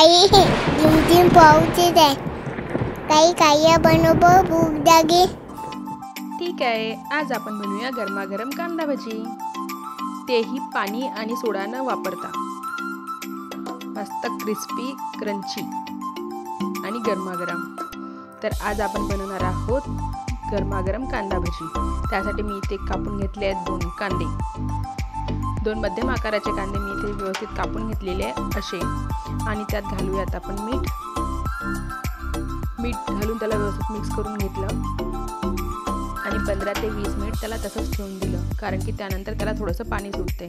काही जिम पाऊचे आहे काही काय बनव भूक जागे। ठीक आहे, आज आपण बनवूया गरमागरम कांदा भजी, तेही पाणी आणि सोडा न वापरता। मस्त क्रिस्पी क्रंची आणि गरमागरम। तर आज आपण बनवणार आहोत गरमागरम कांदा भजी। त्यासाठी मी इथे कापून घेतले आहेत 2 कांदे, 2 मध्यम आकाराचे कांदे मी इथे व्यवस्थित कापून घेतलेले आहे असे। आणि त्यात घालूयात आपण मीठ घालून त्याला व्यवस्थित मिक्स करून घेतलं आणि 15 ते 20 मिनिट त्याला तसंच ठेवून दिलं, कारण की त्यानंतर त्याला थोडंसं पाणी सुटते।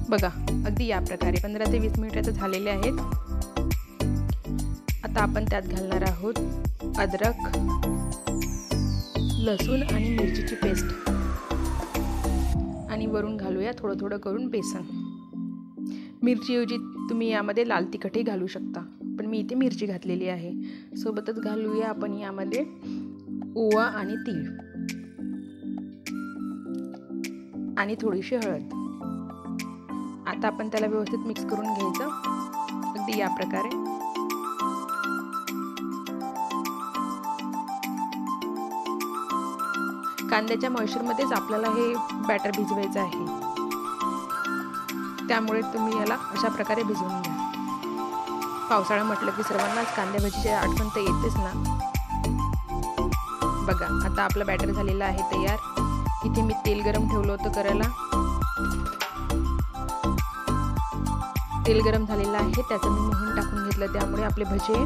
बघा, अगदी या प्रकारे 15 ते 20 मिनिट आता झालेले आहेत। आता आपण त्यात घालणार आहोत अद्रक, लसूण आणि मिरचीची पेस्ट आणि वरून घालूया थोडं थोडं करून बेसन। मिरचीऐवजी तुम्ही यामध्ये लाल तिखटही घालू शकता, पण मी इथे मिरची घातलेली आहे। सोबतच घालूया आपण यामध्ये ओवा आणि तीळ आणि थोडीशी हळद। आता आपण त्याला व्यवस्थित मिक्स करून घ्यायचं, अगदी या प्रकारे। कांद्याच्या मॉइश्चरमध्येच आपल्याला हे बॅटर भिजवायचं आहे, त्यामुळे तुम्ही याला अशा प्रकारे भिजवून घ्या। पावसाळा म्हटलं की सर्वांनाच कांदा भजीची आठवण तर येतेच ना। बघा, आता आपलं बॅटर झालेलं आहे तयार। इथे मी तेल गरम ठेवलं होतं करायला, तेल गरम झालेलं आहे, त्याचं मी मोहन टाकून घेतलं, त्यामुळे आपले भजे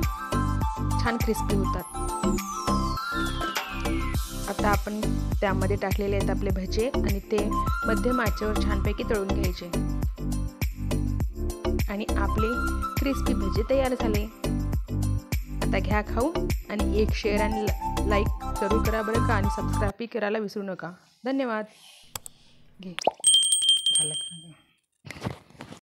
छान क्रिस्पी होतात। आता आपण त्यामध्ये टाकलेले आहेत आपले भजे आणि ते मध्यम आचेवर छानपैकी तळून घ्यायचे आणि आपले क्रिस्पी भजे तयार झाले। आता घ्या खाऊन आणि एक शेअर आणि लाईक जरूर करा बरं का, आणि सबस्क्राईब करायला विसरू नका। धन्यवाद। घे झालं का?